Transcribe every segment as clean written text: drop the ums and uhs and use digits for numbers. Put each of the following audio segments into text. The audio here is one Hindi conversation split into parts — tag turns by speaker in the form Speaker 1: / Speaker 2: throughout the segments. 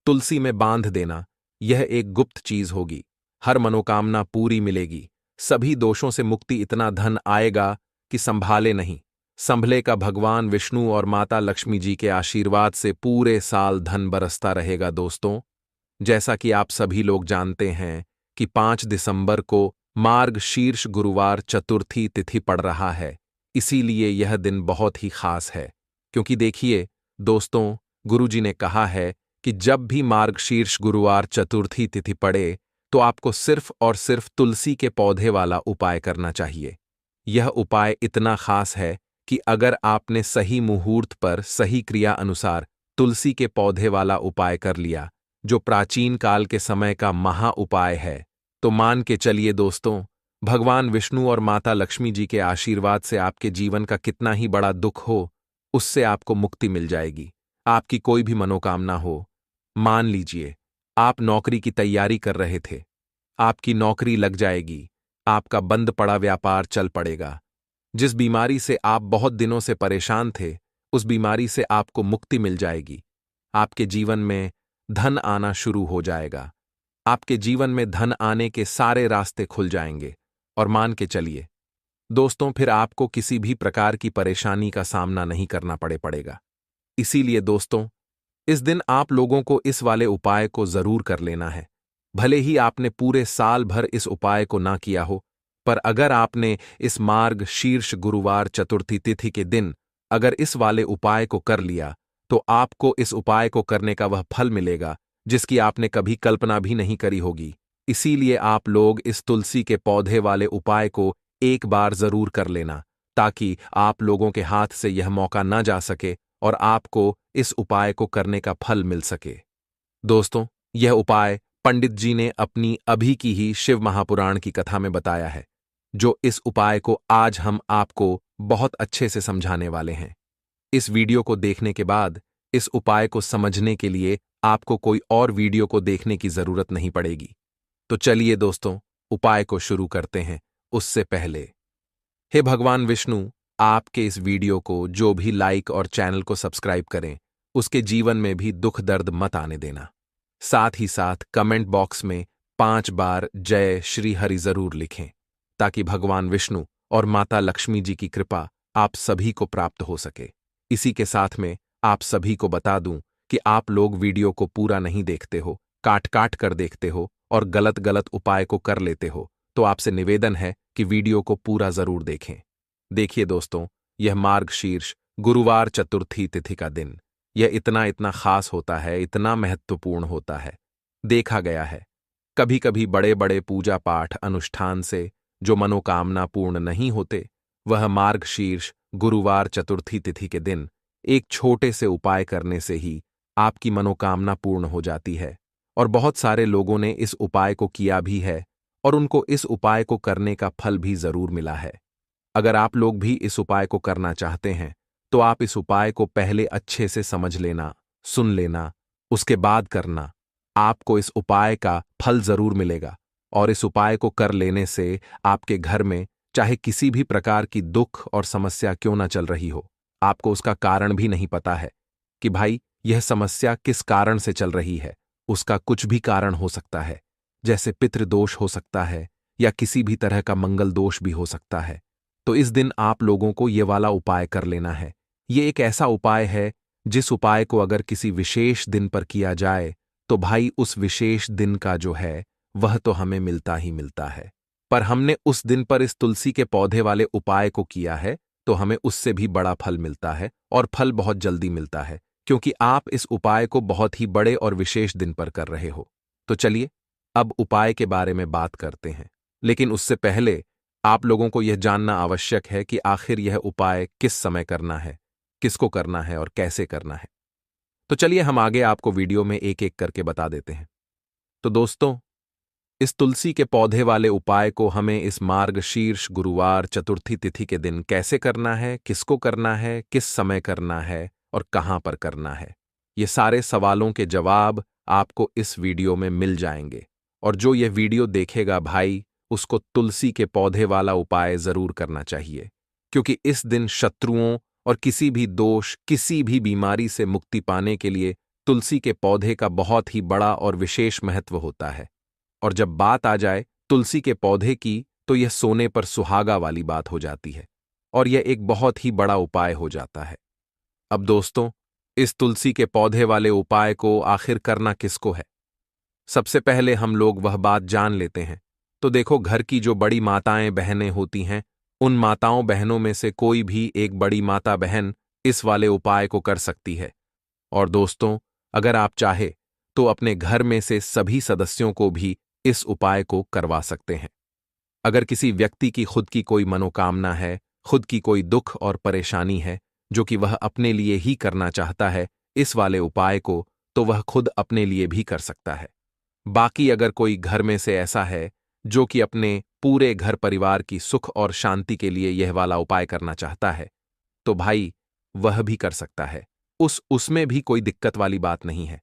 Speaker 1: तुलसी में बांध देना, यह एक गुप्त चीज होगी। हर मनोकामना पूरी मिलेगी, सभी दोषों से मुक्ति, इतना धन आएगा कि संभाले नहीं। संभलेगा भगवान विष्णु और माता लक्ष्मी जी के आशीर्वाद से पूरे साल धन बरसता रहेगा। दोस्तों, जैसा कि आप सभी लोग जानते हैं कि 5 दिसंबर को मार्गशीर्ष गुरुवार चतुर्थी तिथि पड़ रहा है, इसीलिए यह दिन बहुत ही खास है। क्योंकि देखिए दोस्तों, गुरुजी ने कहा है कि जब भी मार्गशीर्ष गुरुवार चतुर्थी तिथि पड़े तो आपको सिर्फ और सिर्फ तुलसी के पौधे वाला उपाय करना चाहिए। यह उपाय इतना खास है कि अगर आपने सही मुहूर्त पर सही क्रिया अनुसार तुलसी के पौधे वाला उपाय कर लिया, जो प्राचीन काल के समय का महा उपाय है, तो मान के चलिए दोस्तों, भगवान विष्णु और माता लक्ष्मी जी के आशीर्वाद से आपके जीवन का कितना ही बड़ा दुख हो, उससे आपको मुक्ति मिल जाएगी। आपकी कोई भी मनोकामना हो, मान लीजिए आप नौकरी की तैयारी कर रहे थे, आपकी नौकरी लग जाएगी, आपका बंद पड़ा व्यापार चल पड़ेगा। जिस बीमारी से आप बहुत दिनों से परेशान थे, उस बीमारी से आपको मुक्ति मिल जाएगी। आपके जीवन में धन आना शुरू हो जाएगा। आपके जीवन में धन आने के सारे रास्ते खुल जाएंगे। और मान के चलिए दोस्तों, फिर आपको किसी भी प्रकार की परेशानी का सामना नहीं करना पड़ेगा। इसीलिए दोस्तों, इस दिन आप लोगों को इस वाले उपाय को जरूर कर लेना है। भले ही आपने पूरे साल भर इस उपाय को ना किया हो, पर अगर आपने इस मार्ग शीर्ष गुरुवार चतुर्थी तिथि के दिन अगर इस वाले उपाय को कर लिया, तो आपको इस उपाय को करने का वह फल मिलेगा जिसकी आपने कभी कल्पना भी नहीं करी होगी। इसीलिए आप लोग इस तुलसी के पौधे वाले उपाय को एक बार जरूर कर लेना, ताकि आप लोगों के हाथ से यह मौका ना जा सके और आपको इस उपाय को करने का फल मिल सके। दोस्तों, यह उपाय पंडित जी ने अपनी अभी की ही शिव महापुराण की कथा में बताया है, जो इस उपाय को आज हम आपको बहुत अच्छे से समझाने वाले हैं। इस वीडियो को देखने के बाद इस उपाय को समझने के लिए आपको कोई और वीडियो को देखने की जरूरत नहीं पड़ेगी। तो चलिए दोस्तों, उपाय को शुरू करते हैं। उससे पहले, हे भगवान विष्णु, आपके इस वीडियो को जो भी लाइक और चैनल को सब्सक्राइब करें, उसके जीवन में भी दुख दर्द मत आने देना। साथ ही साथ कमेंट बॉक्स में 5 बार जय श्री हरि जरूर लिखें, ताकि भगवान विष्णु और माता लक्ष्मी जी की कृपा आप सभी को प्राप्त हो सके। इसी के साथ में आप सभी को बता दूं कि आप लोग वीडियो को पूरा नहीं देखते हो, काट काट कर देखते हो और गलत गलत उपाय को कर लेते हो, तो आपसे निवेदन है कि वीडियो को पूरा जरूर देखें। देखिए दोस्तों, यह मार्गशीर्ष गुरुवार चतुर्थी तिथि का दिन, यह इतना खास होता है, इतना महत्वपूर्ण होता है। देखा गया है कभी कभी बड़े बड़े पूजा पाठ अनुष्ठान से जो मनोकामना पूर्ण नहीं होते, वह मार्गशीर्ष गुरुवार चतुर्थी तिथि के दिन एक छोटे से उपाय करने से ही आपकी मनोकामना पूर्ण हो जाती है। और बहुत सारे लोगों ने इस उपाय को किया भी है और उनको इस उपाय को करने का फल भी जरूर मिला है। अगर आप लोग भी इस उपाय को करना चाहते हैं, तो आप इस उपाय को पहले अच्छे से समझ लेना, सुन लेना, उसके बाद करना। आपको इस उपाय का फल जरूर मिलेगा। और इस उपाय को कर लेने से आपके घर में चाहे किसी भी प्रकार की दुख और समस्या क्यों ना चल रही हो, आपको उसका कारण भी नहीं पता है कि भाई यह समस्या किस कारण से चल रही है। उसका कुछ भी कारण हो सकता है, जैसे पितृदोष हो सकता है या किसी भी तरह का मंगल दोष भी हो सकता है। तो इस दिन आप लोगों को ये वाला उपाय कर लेना है। ये एक ऐसा उपाय है जिस उपाय को अगर किसी विशेष दिन पर किया जाए, तो भाई उस विशेष दिन का जो है वह तो हमें मिलता ही मिलता है। पर हमने उस दिन पर इस तुलसी के पौधे वाले उपाय को किया है, तो हमें उससे भी बड़ा फल मिलता है और फल बहुत जल्दी मिलता है, क्योंकि आप इस उपाय को बहुत ही बड़े और विशेष दिन पर कर रहे हो। तो चलिए अब उपाय के बारे में बात करते हैं। लेकिन उससे पहले आप लोगों को यह जानना आवश्यक है कि आखिर यह उपाय किस समय करना है, किसको करना है और कैसे करना है। तो चलिए हम आगे आपको वीडियो में एक एक करके बता देते हैं। तो दोस्तों, इस तुलसी के पौधे वाले उपाय को हमें इस मार्गशीर्ष गुरुवार चतुर्थी तिथि के दिन कैसे करना है, किसको करना है, किस समय करना है और कहां पर करना है, ये सारे सवालों के जवाब आपको इस वीडियो में मिल जाएंगे। और जो यह वीडियो देखेगा भाई, उसको तुलसी के पौधे वाला उपाय जरूर करना चाहिए, क्योंकि इस दिन शत्रुओं और किसी भी दोष, किसी भी बीमारी से मुक्ति पाने के लिए तुलसी के पौधे का बहुत ही बड़ा और विशेष महत्व होता है। और जब बात आ जाए तुलसी के पौधे की, तो यह सोने पर सुहागा वाली बात हो जाती है और यह एक बहुत ही बड़ा उपाय हो जाता है। अब दोस्तों, इस तुलसी के पौधे वाले उपाय को आखिर करना किसको है? सबसे पहले हम लोग वह बात जान लेते हैं। तो देखो, घर की जो बड़ी माताएं बहनें होती हैं, उन माताओं बहनों में से कोई भी एक बड़ी माता बहन इस वाले उपाय को कर सकती है। और दोस्तों, अगर आप चाहे तो अपने घर में से सभी सदस्यों को भी इस उपाय को करवा सकते हैं। अगर किसी व्यक्ति की खुद की कोई मनोकामना है, खुद की कोई दुख और परेशानी है, जो कि वह अपने लिए ही करना चाहता है इस वाले उपाय को, तो वह खुद अपने लिए भी कर सकता है। बाकी अगर कोई घर में से ऐसा है जो कि अपने पूरे घर परिवार की सुख और शांति के लिए यह वाला उपाय करना चाहता है, तो भाई वह भी कर सकता है। उसमें भी कोई दिक्कत वाली बात नहीं है।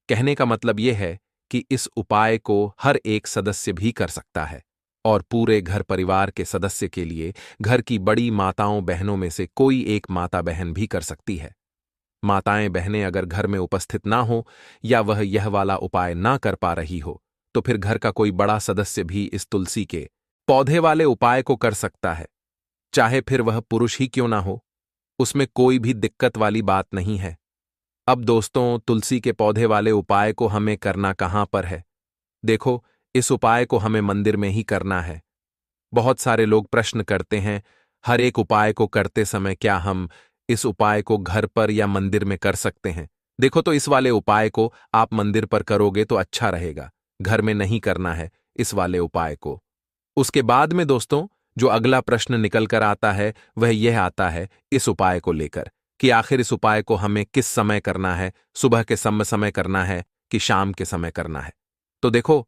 Speaker 1: कहने का मतलब यह है कि इस उपाय को हर एक सदस्य भी कर सकता है और पूरे घर परिवार के सदस्य के लिए घर की बड़ी माताओं बहनों में से कोई एक माता बहन भी कर सकती है। माताएं बहनें अगर घर में उपस्थित ना हो या वह यह वाला उपाय ना कर पा रही हो, तो फिर घर का कोई बड़ा सदस्य भी इस तुलसी के पौधे वाले उपाय को कर सकता है, चाहे फिर वह पुरुष ही क्यों ना हो। उसमें कोई भी दिक्कत वाली बात नहीं है। अब दोस्तों, तुलसी के पौधे वाले उपाय को हमें करना कहां पर है? देखो, इस उपाय को हमें मंदिर में ही करना है। बहुत सारे लोग प्रश्न करते हैं, हर एक उपाय को करते समय क्या हम इस उपाय को घर पर या मंदिर में कर सकते हैं? देखो, तो इस वाले उपाय को आप मंदिर पर करोगे तो अच्छा रहेगा, घर में नहीं करना है इस वाले उपाय को। उसके बाद में दोस्तों, जो अगला प्रश्न निकल कर आता है वह यह आता है इस उपाय को लेकर कि आखिर इस उपाय को हमें किस समय करना है, सुबह के समय करना है कि शाम के समय करना है? तो देखो,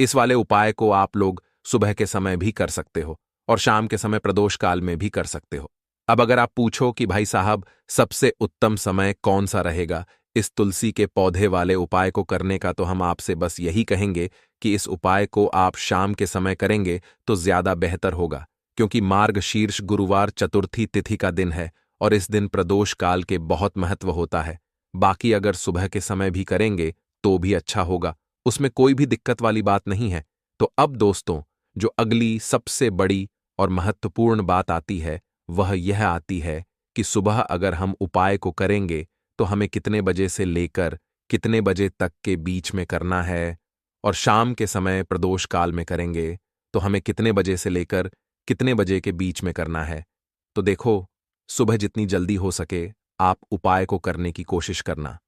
Speaker 1: इस वाले उपाय को आप लोग सुबह के समय भी कर सकते हो और शाम के समय प्रदोष काल में भी कर सकते हो। अब अगर आप पूछो कि भाई साहब, सबसे उत्तम समय कौन सा रहेगा इस तुलसी के पौधे वाले उपाय को करने का, तो हम आपसे बस यही कहेंगे कि इस उपाय को आप शाम के समय करेंगे तो ज्यादा बेहतर होगा, क्योंकि मार्गशीर्ष गुरुवार चतुर्थी तिथि का दिन है और इस दिन प्रदोष काल के बहुत महत्व होता है। बाकी अगर सुबह के समय भी करेंगे तो भी अच्छा होगा, उसमें कोई भी दिक्कत वाली बात नहीं है। तो अब दोस्तों, जो अगली सबसे बड़ी और महत्वपूर्ण बात आती है वह यह आती है कि सुबह अगर हम उपाय को करेंगे तो हमें कितने बजे से लेकर कितने बजे तक के बीच में करना है, और शाम के समय प्रदोष काल में करेंगे तो हमें कितने बजे से लेकर कितने बजे के बीच में करना है। तो देखो, सुबह जितनी जल्दी हो सके आप उपाय को करने की कोशिश करना।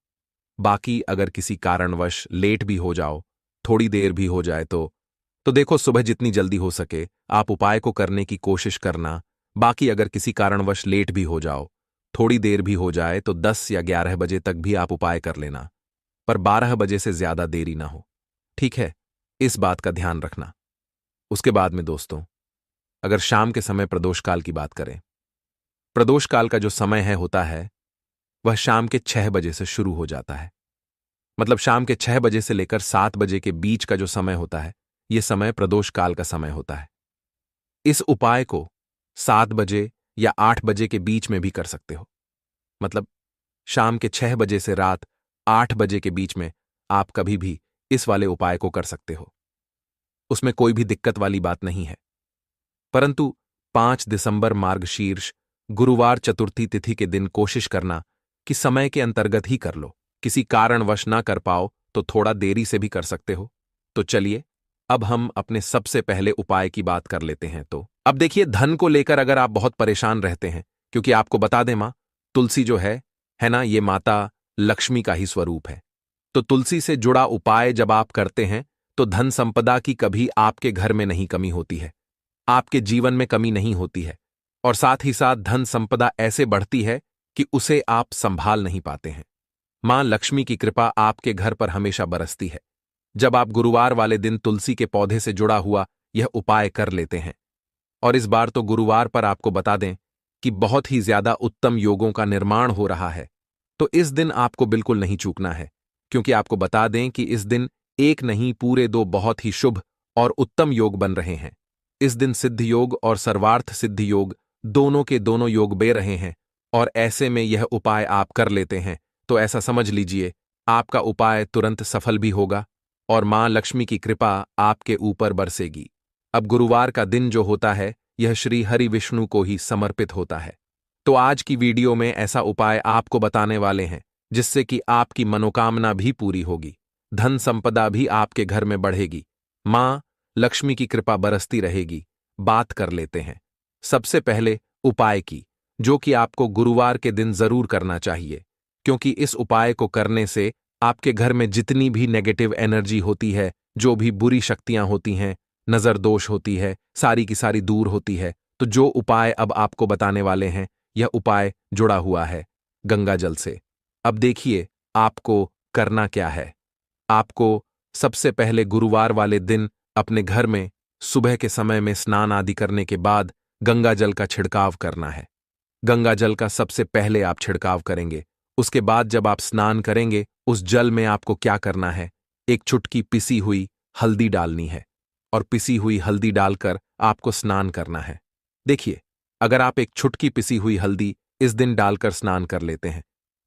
Speaker 1: बाकी अगर किसी कारणवश लेट भी हो जाओ, थोड़ी देर भी हो जाए तो देखो, सुबह जितनी जल्दी हो सके आप उपाय को करने की कोशिश करना। बाकी अगर किसी कारणवश लेट भी हो जाओ, थोड़ी देर भी हो जाए, तो 10 या 11 बजे तक भी आप उपाय कर लेना, पर 12 बजे से ज्यादा देरी ना हो। ठीक है, इस बात का ध्यान रखना। उसके बाद में दोस्तों, अगर शाम के समय प्रदोष काल की बात करें, प्रदोष काल का जो समय है होता है वह शाम के 6 बजे से शुरू हो जाता है। मतलब शाम के 6 बजे से लेकर 7 बजे के बीच का जो समय होता है, यह समय प्रदोष काल का समय होता है। इस उपाय को 7 बजे या 8 बजे के बीच में भी कर सकते हो। मतलब शाम के 6 बजे से रात 8 बजे के बीच में आप कभी भी इस वाले उपाय को कर सकते हो, उसमें कोई भी दिक्कत वाली बात नहीं है। परंतु 5 दिसंबर मार्गशीर्ष गुरुवार चतुर्थी तिथि के दिन कोशिश करना कि समय के अंतर्गत ही कर लो। किसी कारणवश ना कर पाओ तो थोड़ा देरी से भी कर सकते हो। तो चलिए, अब हम अपने सबसे पहले उपाय की बात कर लेते हैं। तो अब देखिए, धन को लेकर अगर आप बहुत परेशान रहते हैं, क्योंकि आपको बता दें, मां तुलसी जो है ना, ये माता लक्ष्मी का ही स्वरूप है। तो तुलसी से जुड़ा उपाय जब आप करते हैं तो धन संपदा की कभी आपके घर में नहीं कमी होती है, आपके जीवन में कमी नहीं होती है, और साथ ही साथ धन संपदा ऐसे बढ़ती है कि उसे आप संभाल नहीं पाते हैं। मां लक्ष्मी की कृपा आपके घर पर हमेशा बरसती है जब आप गुरुवार वाले दिन तुलसी के पौधे से जुड़ा हुआ यह उपाय कर लेते हैं। और इस बार तो गुरुवार पर आपको बता दें कि बहुत ही ज्यादा उत्तम योगों का निर्माण हो रहा है, तो इस दिन आपको बिल्कुल नहीं चूकना है, क्योंकि आपको बता दें कि इस दिन एक नहीं पूरे 2 बहुत ही शुभ और उत्तम योग बन रहे हैं। इस दिन सिद्ध योग और सर्वार्थ सिद्ध योग दोनों के दोनों योग बन रहे हैं, और ऐसे में यह उपाय आप कर लेते हैं तो ऐसा समझ लीजिए आपका उपाय तुरंत सफल भी होगा और मां लक्ष्मी की कृपा आपके ऊपर बरसेगी। अब गुरुवार का दिन जो होता है यह श्री हरि विष्णु को ही समर्पित होता है। तो आज की वीडियो में ऐसा उपाय आपको बताने वाले हैं जिससे कि आपकी मनोकामना भी पूरी होगी, धन संपदा भी आपके घर में बढ़ेगी, मां लक्ष्मी की कृपा बरसती रहेगी। बात कर लेते हैं सबसे पहले उपाय की, जो कि आपको गुरुवार के दिन जरूर करना चाहिए, क्योंकि इस उपाय को करने से आपके घर में जितनी भी नेगेटिव एनर्जी होती है, जो भी बुरी शक्तियां होती हैं, नजर दोष होती है, सारी की सारी दूर होती है। तो जो उपाय अब आपको बताने वाले हैं, यह उपाय जुड़ा हुआ है गंगा जल से। अब देखिए आपको करना क्या है। आपको सबसे पहले गुरुवार वाले दिन अपने घर में सुबह के समय में स्नान आदि करने के बाद गंगा जल का छिड़काव करना है। गंगा जल का सबसे पहले आप छिड़काव करेंगे। उसके बाद जब आप स्नान करेंगे, उस जल में आपको क्या करना है, एक चुटकी पिसी हुई हल्दी डालनी है और पिसी हुई हल्दी डालकर आपको स्नान करना है। देखिए, अगर आप एक चुटकी पिसी हुई हल्दी इस दिन डालकर स्नान कर लेते हैं,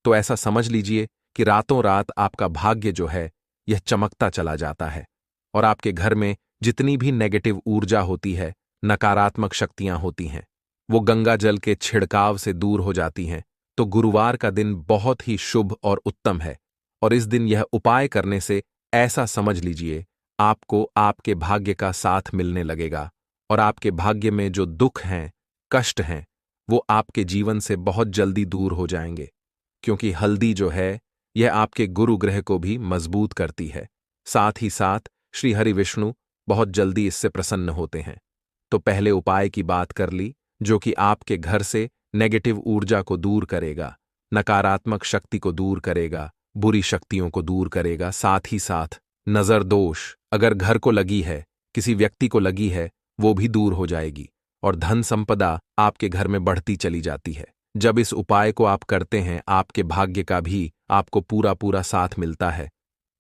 Speaker 1: तो ऐसा समझ लीजिए कि रातों रात आपका भाग्य जो है यह चमकता चला जाता है और आपके घर में जितनी भी नेगेटिव ऊर्जा होती है, नकारात्मक शक्तियां होती हैं, वो गंगा जल के छिड़काव से दूर हो जाती हैं। तो गुरुवार का दिन बहुत ही शुभ और उत्तम है और इस दिन यह उपाय करने से ऐसा समझ लीजिए आपको आपके भाग्य का साथ मिलने लगेगा और आपके भाग्य में जो दुख हैं, कष्ट हैं, वो आपके जीवन से बहुत जल्दी दूर हो जाएंगे, क्योंकि हल्दी जो है यह आपके गुरु ग्रह को भी मजबूत करती है। साथ ही साथ श्री हरि विष्णु बहुत जल्दी इससे प्रसन्न होते हैं। तो पहले उपाय की बात कर ली, जो कि आपके घर से नेगेटिव ऊर्जा को दूर करेगा, नकारात्मक शक्ति को दूर करेगा, बुरी शक्तियों को दूर करेगा। साथ ही साथ नजर दोष अगर घर को लगी है, किसी व्यक्ति को लगी है, वो भी दूर हो जाएगी और धन संपदा आपके घर में बढ़ती चली जाती है। जब इस उपाय को आप करते हैं, आपके भाग्य का भी आपको पूरा पूरा साथ मिलता है।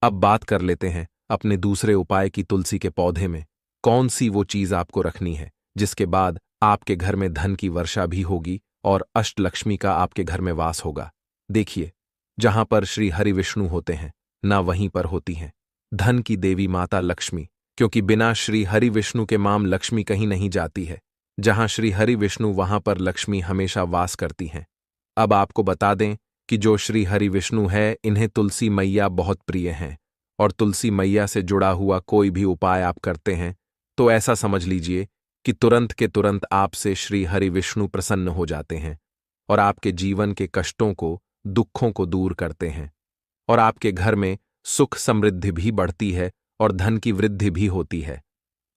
Speaker 1: अब बात कर लेते हैं अपने दूसरे उपाय की। तुलसी के पौधे में कौन सी वो चीज आपको रखनी है जिसके बाद आपके घर में धन की वर्षा भी होगी और अष्टलक्ष्मी का आपके घर में वास होगा। देखिए, जहां पर श्री हरि विष्णु होते हैं, ना वहीं पर होती हैं धन की देवी माता लक्ष्मी, क्योंकि बिना श्री हरि विष्णु के माम लक्ष्मी कहीं नहीं जाती है। जहां श्री हरि विष्णु वहां पर लक्ष्मी हमेशा वास करती हैं। अब आपको बता दें कि जो श्री हरि विष्णु है, इन्हें तुलसी मैया बहुत प्रिय हैं और तुलसी मैया से जुड़ा हुआ कोई भी उपाय आप करते हैं तो ऐसा समझ लीजिए कि तुरंत के तुरंत आपसे श्री हरि विष्णु प्रसन्न हो जाते हैं और आपके जीवन के कष्टों को, दुखों को दूर करते हैं और आपके घर में सुख समृद्धि भी बढ़ती है और धन की वृद्धि भी होती है।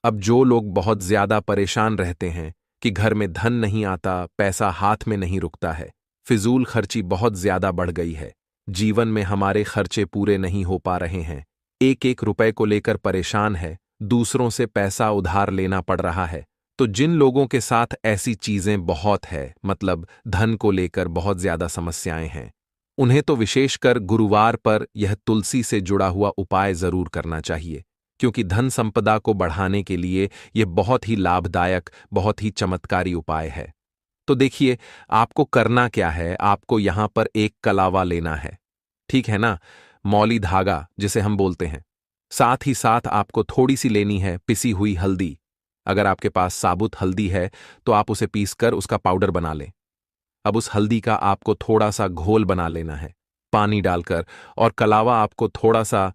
Speaker 1: अब जो लोग बहुत ज्यादा परेशान रहते हैं कि घर में धन नहीं आता, पैसा हाथ में नहीं रुकता है, फिजूल खर्ची बहुत ज्यादा बढ़ गई है, जीवन में हमारे खर्चे पूरे नहीं हो पा रहे हैं, एक एक रुपए को लेकर परेशान है, दूसरों से पैसा उधार लेना पड़ रहा है, तो जिन लोगों के साथ ऐसी चीजें बहुत है, मतलब धन को लेकर बहुत ज्यादा समस्याएं हैं, उन्हें तो विशेषकर गुरुवार पर यह तुलसी से जुड़ा हुआ उपाय जरूर करना चाहिए, क्योंकि धन संपदा को बढ़ाने के लिए यह बहुत ही लाभदायक, बहुत ही चमत्कारी उपाय है। तो देखिए, आपको करना क्या है, आपको यहां पर एक कलावा लेना है, ठीक है ना, मौली धागा जिसे हम बोलते हैं। साथ ही साथ आपको थोड़ी सी लेनी है पिसी हुई हल्दी। अगर आपके पास साबुत हल्दी है तो आप उसे पीसकर उसका पाउडर बना लें। अब उस हल्दी का आपको थोड़ा सा घोल बना लेना है पानी डालकर, और कलावा आपको थोड़ा सा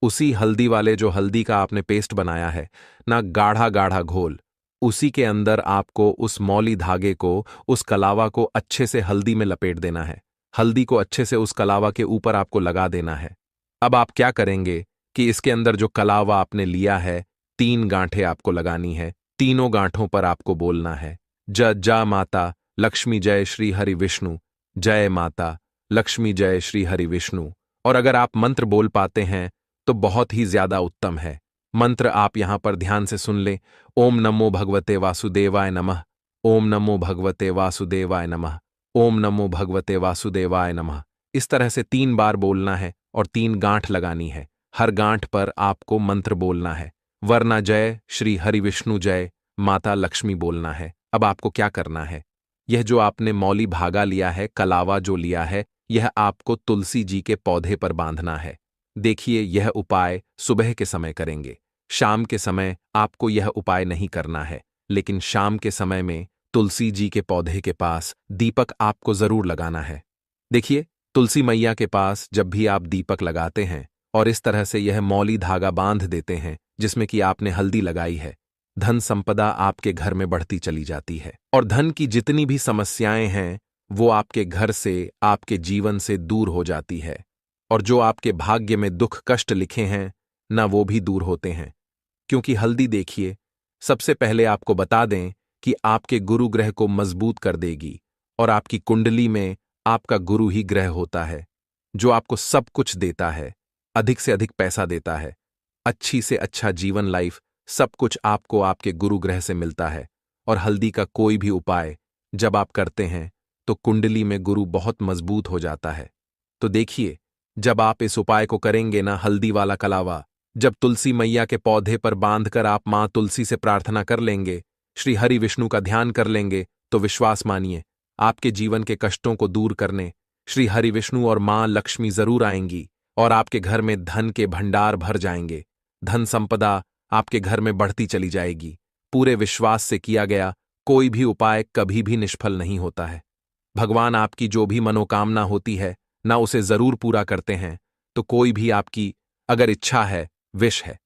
Speaker 1: उसी हल्दी वाले जो हल्दी का आपने पेस्ट बनाया है ना, गाढ़ा गाढ़ा घोल, उसी के अंदर आपको उस मौली धागे को, उस कलावा को अच्छे से हल्दी में लपेट देना है। हल्दी को अच्छे से उस कलावा के ऊपर आपको लगा देना है। अब आप क्या करेंगे कि इसके अंदर जो कलावा आपने लिया है, 3 गांठें आपको लगानी है। तीनों गांठों पर आपको बोलना है, जा माता लक्ष्मी जय श्री हरि विष्णु, जय माता लक्ष्मी जय श्री हरि विष्णु। और अगर आप मंत्र बोल पाते हैं तो बहुत ही ज्यादा उत्तम है। मंत्र आप यहां पर ध्यान से सुन लें। ओम नमो भगवते वासुदेवाय नमः, ओम नमो भगवते वासुदेवाय नमः, ओम नमो भगवते वासुदेवाय नमः। इस तरह से 3 बार बोलना है और 3 गांठ लगानी है। हर गांठ पर आपको मंत्र बोलना है, वरना जय श्री हरि विष्णु जय माता लक्ष्मी बोलना है। अब आपको क्या करना है, यह जो आपने मौली भागा लिया है, कलावा जो लिया है, यह आपको तुलसी जी के पौधे पर बांधना है। देखिए, यह उपाय सुबह के समय करेंगे। शाम के समय आपको यह उपाय नहीं करना है, लेकिन शाम के समय में तुलसी जी के पौधे के पास दीपक आपको जरूर लगाना है। देखिए, तुलसी मैया के पास जब भी आप दीपक लगाते हैं और इस तरह से यह मौली धागा बांध देते हैं जिसमें कि आपने हल्दी लगाई है, धन संपदा आपके घर में बढ़ती चली जाती है और धन की जितनी भी समस्याएं हैं वो आपके घर से, आपके जीवन से दूर हो जाती है। और जो आपके भाग्य में दुख कष्ट लिखे हैं ना, वो भी दूर होते हैं। क्योंकि हल्दी, देखिए, सबसे पहले आपको बता दें कि आपके गुरु ग्रह को मजबूत कर देगी और आपकी कुंडली में आपका गुरु ही ग्रह होता है जो आपको सब कुछ देता है, अधिक से अधिक पैसा देता है, अच्छी से अच्छा जीवन लाइफ, सब कुछ आपको आपके गुरु ग्रह से मिलता है। और हल्दी का कोई भी उपाय जब आप करते हैं तो कुंडली में गुरु बहुत मजबूत हो जाता है। तो देखिए, जब आप इस उपाय को करेंगे ना, हल्दी वाला कलावा, जब तुलसी मैया के पौधे पर बांधकर आप मां तुलसी से प्रार्थना कर लेंगे, श्री हरि विष्णु का ध्यान कर लेंगे, तो विश्वास मानिए, आपके जीवन के कष्टों को दूर करने श्री हरि विष्णु और मां लक्ष्मी जरूर आएंगी और आपके घर में धन के भंडार भर जाएंगे। धन संपदा आपके घर में बढ़ती चली जाएगी। पूरे विश्वास से किया गया कोई भी उपाय कभी भी निष्फल नहीं होता है। भगवान आपकी जो भी मनोकामना होती है ना, उसे जरूर पूरा करते हैं। तो कोई भी आपकी अगर इच्छा है, विश है,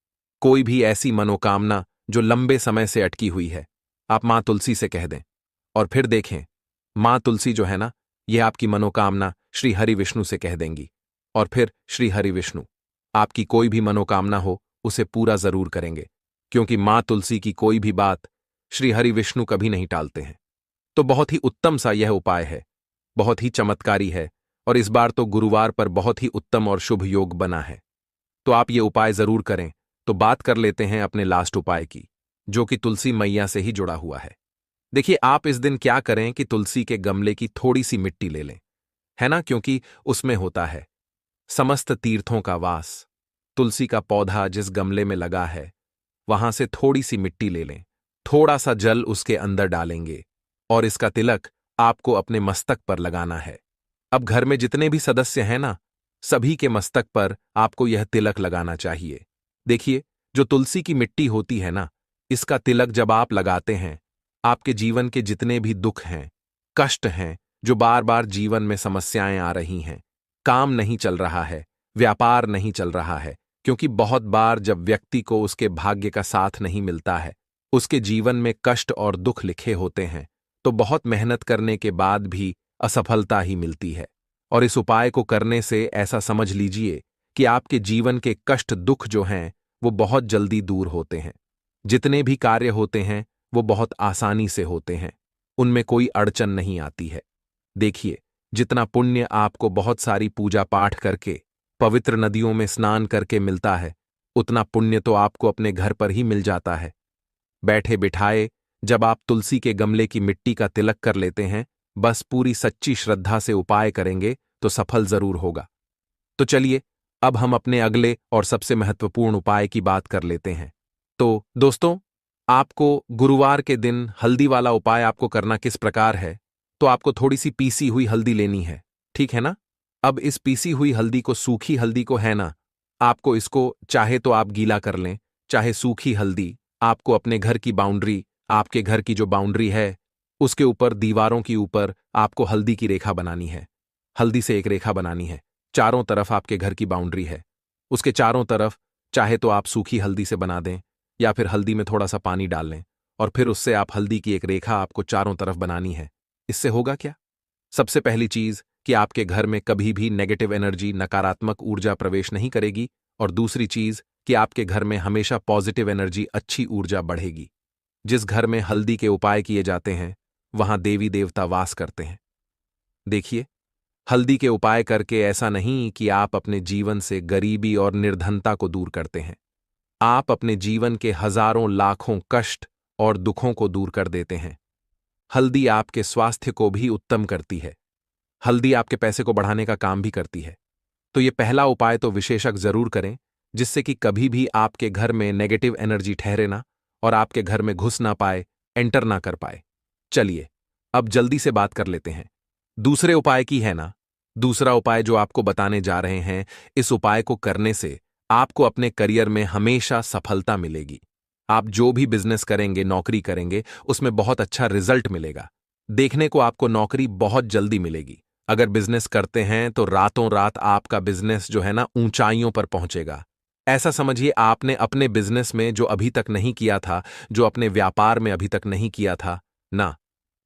Speaker 1: कोई भी ऐसी मनोकामना जो लंबे समय से अटकी हुई है, आप मां तुलसी से कह दें और फिर देखें, मां तुलसी जो है ना, यह आपकी मनोकामना श्री हरि विष्णु से कह देंगी और फिर श्री हरि विष्णु आपकी कोई भी मनोकामना हो उसे पूरा जरूर करेंगे। क्योंकि मां तुलसी की कोई भी बात श्री हरि विष्णु कभी नहीं टालते हैं। तो बहुत ही उत्तम सा यह उपाय है, बहुत ही चमत्कारी है और इस बार तो गुरुवार पर बहुत ही उत्तम और शुभ योग बना है। तो आप ये उपाय जरूर करें। तो बात कर लेते हैं अपने लास्ट उपाय की, जो कि तुलसी मैया से ही जुड़ा हुआ है। देखिए, आप इस दिन क्या करें कि तुलसी के गमले की थोड़ी सी मिट्टी ले लें, है ना, क्योंकि उसमें होता है समस्त तीर्थों का वास। तुलसी का पौधा जिस गमले में लगा है वहां से थोड़ी सी मिट्टी ले लें, थोड़ा सा जल उसके अंदर डालेंगे और इसका तिलक आपको अपने मस्तक पर लगाना है। अब घर में जितने भी सदस्य हैं ना, सभी के मस्तक पर आपको यह तिलक लगाना चाहिए। देखिए, जो तुलसी की मिट्टी होती है ना, इसका तिलक जब आप लगाते हैं, आपके जीवन के जितने भी दुख हैं, कष्ट हैं, जो बार बार जीवन में समस्याएं आ रही हैं, काम नहीं चल रहा है, व्यापार नहीं चल रहा है, क्योंकि बहुत बार जब व्यक्ति को उसके भाग्य का साथ नहीं मिलता है, उसके जीवन में कष्ट और दुख लिखे होते हैं, तो बहुत मेहनत करने के बाद भी असफलता ही मिलती है। और इस उपाय को करने से ऐसा समझ लीजिए कि आपके जीवन के कष्ट दुख जो हैं वो बहुत जल्दी दूर होते हैं। जितने भी कार्य होते हैं वो बहुत आसानी से होते हैं, उनमें कोई अड़चन नहीं आती है। देखिए, जितना पुण्य आपको बहुत सारी पूजा पाठ करके, पवित्र नदियों में स्नान करके मिलता है, उतना पुण्य तो आपको अपने घर पर ही मिल जाता है। बैठे बिठाए जब आप तुलसी के गमले की मिट्टी का तिलक कर लेते हैं, बस पूरी सच्ची श्रद्धा से उपाय करेंगे तो सफल जरूर होगा। तो चलिए, अब हम अपने अगले और सबसे महत्वपूर्ण उपाय की बात कर लेते हैं। तो दोस्तों, आपको गुरुवार के दिन हल्दी वाला उपाय आपको करना किस प्रकार है, तो आपको थोड़ी सी पीसी हुई हल्दी लेनी है, ठीक है ना। अब इस पीसी हुई हल्दी को, सूखी हल्दी को है ना, आपको इसको चाहे तो आप गीला कर लें, चाहे सूखी हल्दी आपको अपने घर की बाउंड्री, आपके घर की जो बाउंड्री है उसके ऊपर, दीवारों के ऊपर आपको हल्दी की रेखा बनानी है। हल्दी से एक रेखा बनानी है, चारों तरफ आपके घर की बाउंड्री है, उसके चारों तरफ चाहे तो आप सूखी हल्दी से बना दें या फिर हल्दी में थोड़ा सा पानी डाल लें और फिर उससे आप हल्दी की एक रेखा आपको चारों तरफ बनानी है। इससे होगा क्या? सबसे पहली चीज कि आपके घर में कभी भी नेगेटिव एनर्जी, नकारात्मक ऊर्जा प्रवेश नहीं करेगी और दूसरी चीज कि आपके घर में हमेशा पॉजिटिव एनर्जी, अच्छी ऊर्जा बढ़ेगी। जिस घर में हल्दी के उपाय किए जाते हैं वहां देवी देवता वास करते हैं। देखिए, हल्दी के उपाय करके ऐसा नहीं कि आप अपने जीवन से गरीबी और निर्धनता को दूर करते हैं, आप अपने जीवन के हजारों लाखों कष्ट और दुखों को दूर कर देते हैं। हल्दी आपके स्वास्थ्य को भी उत्तम करती है, हल्दी आपके पैसे को बढ़ाने का काम भी करती है। तो ये पहला उपाय तो विशेषक जरूर करें, जिससे कि कभी भी आपके घर में नेगेटिव एनर्जी ठहरे ना और आपके घर में घुस ना पाए, एंटर ना कर पाए। चलिए, अब जल्दी से बात कर लेते हैं दूसरे उपाय की, है ना। दूसरा उपाय जो आपको बताने जा रहे हैं, इस उपाय को करने से आपको अपने करियर में हमेशा सफलता मिलेगी। आप जो भी बिजनेस करेंगे, नौकरी करेंगे, उसमें बहुत अच्छा रिजल्ट मिलेगा। देखने को आपको नौकरी बहुत जल्दी मिलेगी। अगर बिजनेस करते हैं तो रातों रात आपका बिजनेस जो है ना ऊंचाइयों पर पहुंचेगा। ऐसा समझिए आपने अपने बिजनेस में जो अभी तक नहीं किया था, जो अपने व्यापार में अभी तक नहीं किया था ना,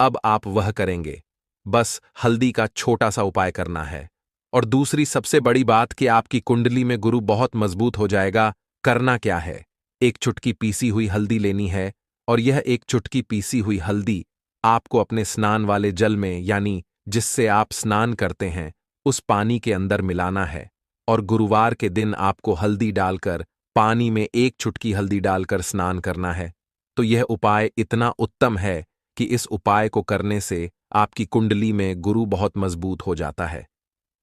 Speaker 1: अब आप वह करेंगे। बस हल्दी का छोटा सा उपाय करना है। और दूसरी सबसे बड़ी बात कि आपकी कुंडली में गुरु बहुत मजबूत हो जाएगा। करना क्या है? एक चुटकी पीसी हुई हल्दी लेनी है और यह एक चुटकी पीसी हुई हल्दी आपको अपने स्नान वाले जल में, यानी जिससे आप स्नान करते हैं, उस पानी के अंदर मिलाना है। और गुरुवार के दिन आपको हल्दी डालकर, पानी में एक चुटकी हल्दी डालकर स्नान करना है। तो यह उपाय इतना उत्तम है कि इस उपाय को करने से आपकी कुंडली में गुरु बहुत मजबूत हो जाता है।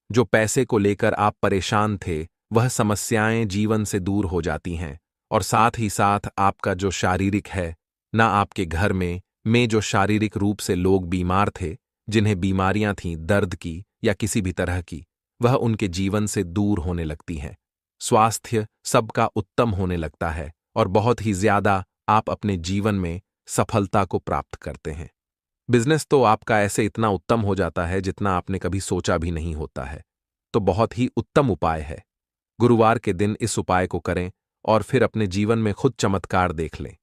Speaker 1: जो पैसे को लेकर आप परेशान थे, वह समस्याएं जीवन से दूर हो जाती हैं। और साथ ही साथ आपका जो शारीरिक है, ना आपके घर में जो शारीरिक रूप से लोग बीमार थे, जिन्हें बीमारियां थीं दर्द की या किसी भी तरह की, वह उनके जीवन से दूर होने लगती हैं। स्वास्थ्य सबका उत्तम होने लगता है और बहुत ही ज्यादा आप अपने जीवन में सफलता को प्राप्त करते हैं। बिजनेस तो आपका ऐसे इतना उत्तम हो जाता है जितना आपने कभी सोचा भी नहीं होता है। तो बहुत ही उत्तम उपाय है। गुरुवार के दिन इस उपाय को करें और फिर अपने जीवन में खुद चमत्कार देख लें।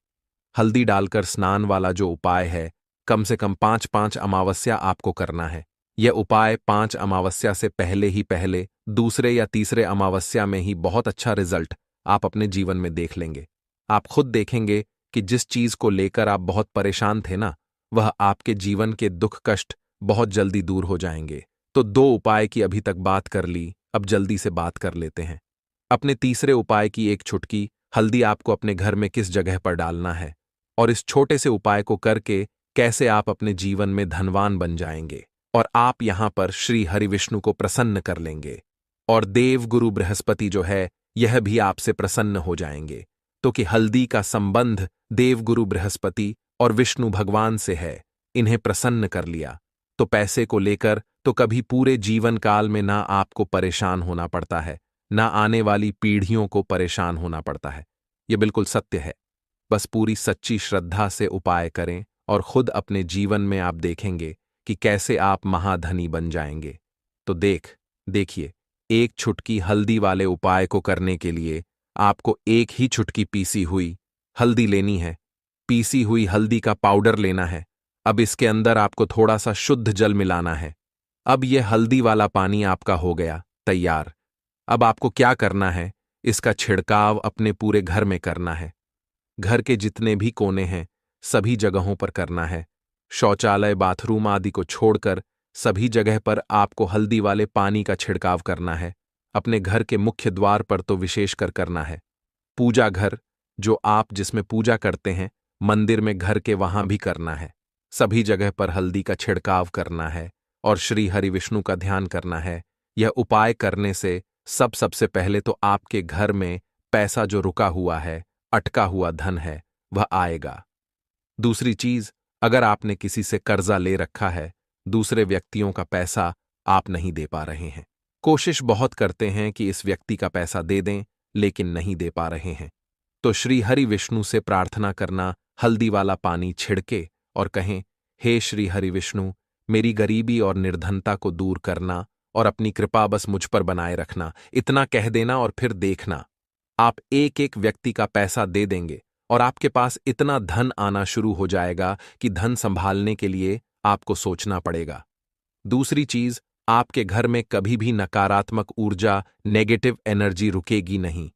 Speaker 1: हल्दी डालकर स्नान वाला जो उपाय है, कम से कम 5-5 अमावस्या आपको करना है। यह उपाय 5 अमावस्या से पहले ही पहले, दूसरे या तीसरे अमावस्या में ही बहुत अच्छा रिजल्ट आप अपने जीवन में देख लेंगे। आप खुद देखेंगे कि जिस चीज को लेकर आप बहुत परेशान थे ना, वह आपके जीवन के दुख कष्ट बहुत जल्दी दूर हो जाएंगे। तो 2 उपाय की अभी तक बात कर ली, अब जल्दी से बात कर लेते हैं। अपने तीसरे उपाय की एक चुटकी हल्दी आपको अपने घर में किस जगह पर डालना है और इस छोटे से उपाय को करके कैसे आप अपने जीवन में धनवान बन जाएंगे और आप यहां पर श्री हरि विष्णु को प्रसन्न कर लेंगे। और देव गुरु बृहस्पति जो है, यह भी आपसे प्रसन्न हो जाएंगे। तो कि हल्दी का संबंध देव गुरु बृहस्पति और विष्णु भगवान से है, इन्हें प्रसन्न कर लिया तो पैसे को लेकर तो कभी पूरे जीवन काल में ना आपको परेशान होना पड़ता है, ना आने वाली पीढ़ियों को परेशान होना पड़ता है। यह बिल्कुल सत्य है। बस पूरी सच्ची श्रद्धा से उपाय करें और खुद अपने जीवन में आप देखेंगे कि कैसे आप महाधनी बन जाएंगे। तो देखिए, एक चुटकी हल्दी वाले उपाय को करने के लिए आपको एक ही चुटकी पीसी हुई हल्दी लेनी है। पीसी हुई हल्दी का पाउडर लेना है। अब इसके अंदर आपको थोड़ा सा शुद्ध जल मिलाना है। अब यह हल्दी वाला पानी आपका हो गया तैयार। अब आपको क्या करना है? इसका छिड़काव अपने पूरे घर में करना है। घर के जितने भी कोने हैं, सभी जगहों पर करना है। शौचालय, बाथरूम आदि को छोड़कर सभी जगह पर आपको हल्दी वाले पानी का छिड़काव करना है। अपने घर के मुख्य द्वार पर तो विशेषकर करना है। पूजा घर, जो आप जिसमें पूजा करते हैं, मंदिर में घर के वहां भी करना है। सभी जगह पर हल्दी का छिड़काव करना है और श्री हरि विष्णु का ध्यान करना है। यह उपाय करने से सबसे पहले तो आपके घर में पैसा जो रुका हुआ है, अटका हुआ धन है, वह आएगा। दूसरी चीज, अगर आपने किसी से कर्जा ले रखा है, दूसरे व्यक्तियों का पैसा आप नहीं दे पा रहे हैं, कोशिश बहुत करते हैं कि इस व्यक्ति का पैसा दे दें, लेकिन नहीं दे पा रहे हैं, तो श्री हरि विष्णु से प्रार्थना करना, हल्दी वाला पानी छिड़के और कहें, हे श्री हरि विष्णु, मेरी गरीबी और निर्धनता को दूर करना और अपनी कृपा बस मुझ पर बनाए रखना। इतना कह देना और फिर देखना, आप एक एक व्यक्ति का पैसा दे देंगे और आपके पास इतना धन आना शुरू हो जाएगा कि धन संभालने के लिए आपको सोचना पड़ेगा। दूसरी चीज, आपके घर में कभी भी नकारात्मक ऊर्जा, नेगेटिव एनर्जी रुकेगी नहीं।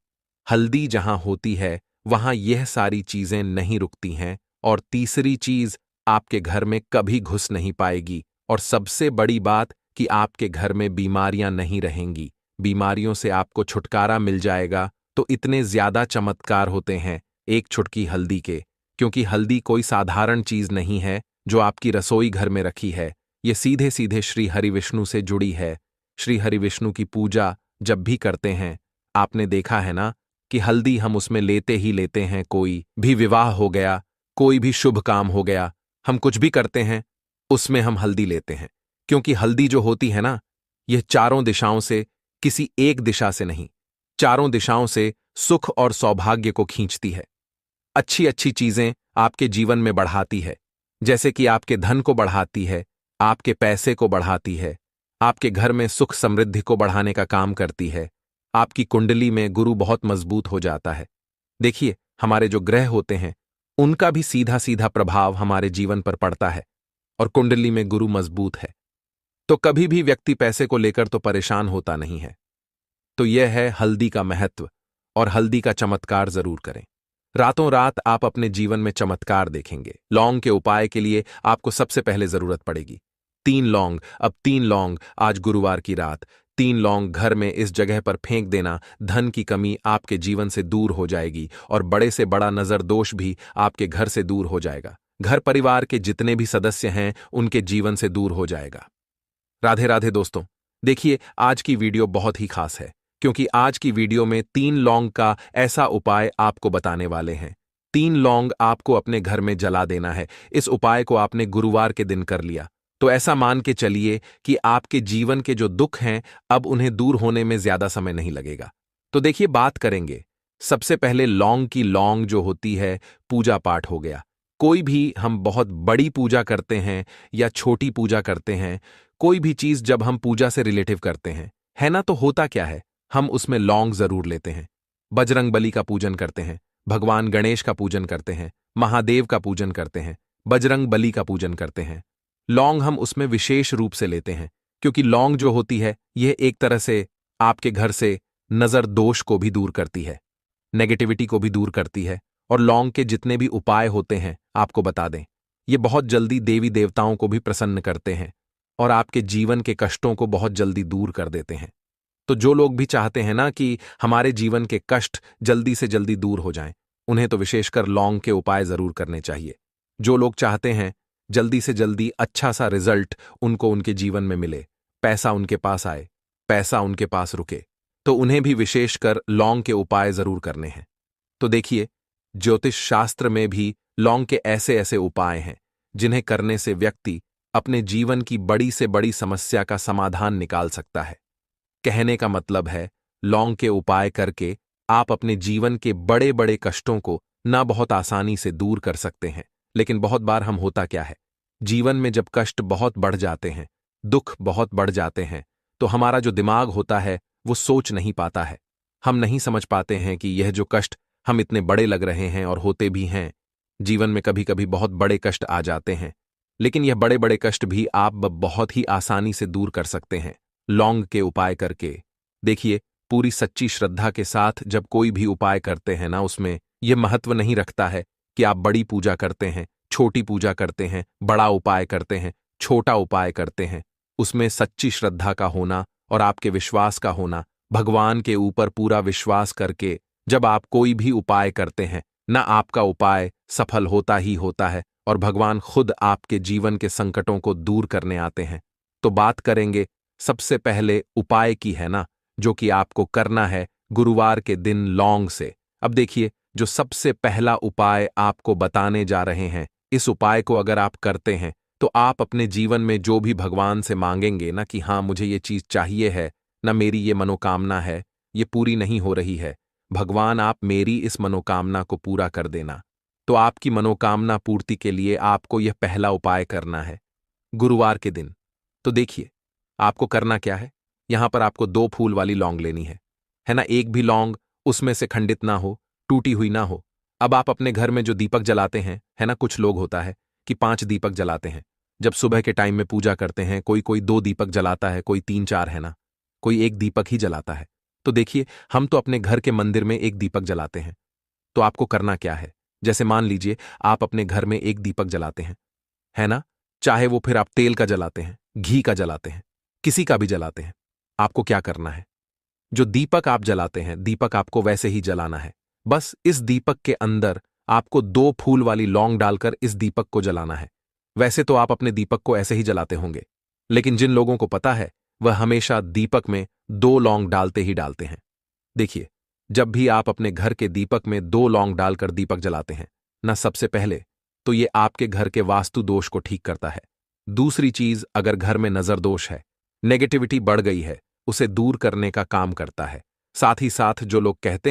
Speaker 1: हल्दी जहां होती है, वहां यह सारी चीजें नहीं रुकती हैं। और तीसरी चीज, आपके घर में कभी घुस नहीं पाएगी। और सबसे बड़ी बात कि आपके घर में बीमारियां नहीं रहेंगी। बीमारियों से आपको छुटकारा मिल जाएगा। तो इतने ज्यादा चमत्कार होते हैं एक चुटकी हल्दी के, क्योंकि हल्दी कोई साधारण चीज नहीं है जो आपकी रसोई घर में रखी है। ये सीधे सीधे श्री हरि विष्णु से जुड़ी है। श्री हरि विष्णु की पूजा जब भी करते हैं, आपने देखा है ना कि हल्दी हम उसमें लेते ही लेते हैं। कोई भी विवाह हो गया, कोई भी शुभ काम हो गया, हम कुछ भी करते हैं, उसमें हम हल्दी लेते हैं। क्योंकि हल्दी जो होती है ना, यह चारों दिशाओं से, किसी एक दिशा से नहीं, चारों दिशाओं से सुख और सौभाग्य को खींचती है। अच्छी अच्छी चीजें आपके जीवन में बढ़ाती है, जैसे कि आपके धन को बढ़ाती है, आपके पैसे को बढ़ाती है, आपके घर में सुख समृद्धि को बढ़ाने का काम करती है। आपकी कुंडली में गुरु बहुत मजबूत हो जाता है। देखिए, हमारे जो ग्रह होते हैं उनका भी सीधा सीधा प्रभाव हमारे जीवन पर पड़ता है, और कुंडली में गुरु मजबूत है तो कभी भी व्यक्ति पैसे को लेकर तो परेशान होता नहीं है। तो यह है हल्दी का महत्व, और हल्दी का चमत्कार जरूर करें। रातों रात आप अपने जीवन में चमत्कार देखेंगे। लौंग के उपाय के लिए आपको सबसे पहले जरूरत पड़ेगी 3 लौंग। अब 3 लौंग, आज गुरुवार की रात 3 लौंग घर में इस जगह पर फेंक देना। धन की कमी आपके जीवन से दूर हो जाएगी, और बड़े से बड़ा नजर दोष भी आपके घर से दूर हो जाएगा। घर परिवार के जितने भी सदस्य हैं उनके जीवन से दूर हो जाएगा। राधे राधे दोस्तों, देखिए आज की वीडियो बहुत ही खास है, क्योंकि आज की वीडियो में 3 लौंग का ऐसा उपाय आपको बताने वाले हैं। 3 लौंग आपको अपने घर में जला देना है। इस उपाय को आपने गुरुवार के दिन कर लिया तो ऐसा मान के चलिए कि आपके जीवन के जो दुख हैं अब उन्हें दूर होने में ज्यादा समय नहीं लगेगा। तो देखिए, बात करेंगे सबसे पहले लौंग की। लौंग जो होती है, पूजा पाठ हो गया। कोई भी हम बहुत बड़ी पूजा करते हैं या छोटी पूजा करते हैं, कोई भी चीज जब हम पूजा से रिलेटिव करते हैं, है ना, तो होता क्या है, हम उसमें लौंग जरूर लेते हैं। बजरंग बली का पूजन करते हैं, भगवान गणेश का पूजन करते हैं, महादेव का पूजन करते हैं, बजरंग बली का पूजन करते हैं। लौंग हम उसमें विशेष रूप से लेते हैं, क्योंकि लौंग जो होती है यह एक तरह से आपके घर से नजर दोष को भी दूर करती है, नेगेटिविटी को भी दूर करती है। और लौंग के जितने भी उपाय होते हैं आपको बता दें, ये बहुत जल्दी देवी देवताओं को भी प्रसन्न करते हैं और आपके जीवन के कष्टों को बहुत जल्दी दूर कर देते हैं। तो जो लोग भी चाहते हैं ना कि हमारे जीवन के कष्ट जल्दी से जल्दी दूर हो जाएं, उन्हें तो विशेषकर लौंग के उपाय जरूर करने चाहिए। जो लोग चाहते हैं जल्दी से जल्दी अच्छा सा रिजल्ट उनको उनके जीवन में मिले, पैसा उनके पास आए, पैसा उनके पास रुके, तो उन्हें भी विशेषकर लौंग के उपाय जरूर करने हैं। तो देखिए, ज्योतिष शास्त्र में भी लौंग के ऐसे ऐसे उपाय हैं जिन्हें करने से व्यक्ति अपने जीवन की बड़ी से बड़ी समस्या का समाधान निकाल सकता है। कहने का मतलब है, लौंग के उपाय करके आप अपने जीवन के बड़े बड़े कष्टों को ना बहुत आसानी से दूर कर सकते हैं। लेकिन बहुत बार हम होता क्या है, जीवन में जब कष्ट बहुत बढ़ जाते हैं, दुख बहुत बढ़ जाते हैं, तो हमारा जो दिमाग होता है वो सोच नहीं पाता है। हम नहीं समझ पाते हैं कि यह जो कष्ट हम इतने बड़े लग रहे हैं, और होते भी हैं। जीवन में कभी कभी बहुत बड़े कष्ट आ जाते हैं, लेकिन यह बड़े बड़े कष्ट भी आप बहुत ही आसानी से दूर कर सकते हैं लौंग के उपाय करके। देखिए, पूरी सच्ची श्रद्धा के साथ जब कोई भी उपाय करते हैं ना, उसमें यह महत्व नहीं रखता है कि आप बड़ी पूजा करते हैं, छोटी पूजा करते हैं, बड़ा उपाय करते हैं, छोटा उपाय करते हैं। उसमें सच्ची श्रद्धा का होना और आपके विश्वास का होना, भगवान के ऊपर पूरा विश्वास करके जब आप कोई भी उपाय करते हैं ना, आपका उपाय सफल होता ही होता है, और भगवान खुद आपके जीवन के संकटों को दूर करने आते हैं। तो बात करेंगे सबसे पहले उपाय की, है ना, जो कि आपको करना है गुरुवार के दिन लौंग से। अब देखिए, जो सबसे पहला उपाय आपको बताने जा रहे हैं, इस उपाय को अगर आप करते हैं तो आप अपने जीवन में जो भी भगवान से मांगेंगे ना कि हाँ मुझे ये चीज चाहिए है ना, मेरी ये मनोकामना है, ये पूरी नहीं हो रही है, भगवान आप मेरी इस मनोकामना को पूरा कर देना। तो आपकी मनोकामना पूर्ति के लिए आपको यह पहला उपाय करना है गुरुवार के दिन। तो देखिए, आपको करना क्या है, यहां पर आपको 2 फूल वाली लौंग लेनी है ना। एक भी लौंग उसमें से खंडित ना हो, टूटी हुई ना हो। अब आप अपने घर में जो दीपक जलाते हैं, है ना, कुछ लोग होता है कि 5 दीपक जलाते हैं जब सुबह के टाइम में पूजा करते हैं। कोई कोई 2 दीपक जलाता है, कोई 3-4, है ना, कोई 1 दीपक ही जलाता है। तो देखिए, हम तो अपने घर के मंदिर में 1 दीपक जलाते हैं। तो आपको करना क्या है, जैसे मान लीजिए आप अपने घर में 1 दीपक जलाते हैं, है ना, चाहे वो फिर आप तेल का जलाते हैं, घी का जलाते हैं, किसी का भी जलाते हैं। आपको क्या करना है, जो दीपक आप जलाते हैं, दीपक आपको वैसे ही जलाना है। बस इस दीपक के अंदर आपको 2 फूल वाली लौंग डालकर इस दीपक को जलाना है। वैसे तो आप अपने दीपक को ऐसे ही जलाते होंगे, लेकिन जिन लोगों को पता है वह हमेशा दीपक में 2 लौंग डालते ही डालते हैं। देखिए, जब भी आप अपने घर के दीपक में 2 लौंग डालकर दीपक जलाते हैं ना, सबसे पहले तो ये आपके घर के वास्तु दोष को ठीक करता है। दूसरी चीज, अगर घर में नजर दोष है नेगेटिविटी बढ़ गई है, उसे दूर करने का काम करता है। साथ ही साथ जो लोग कहते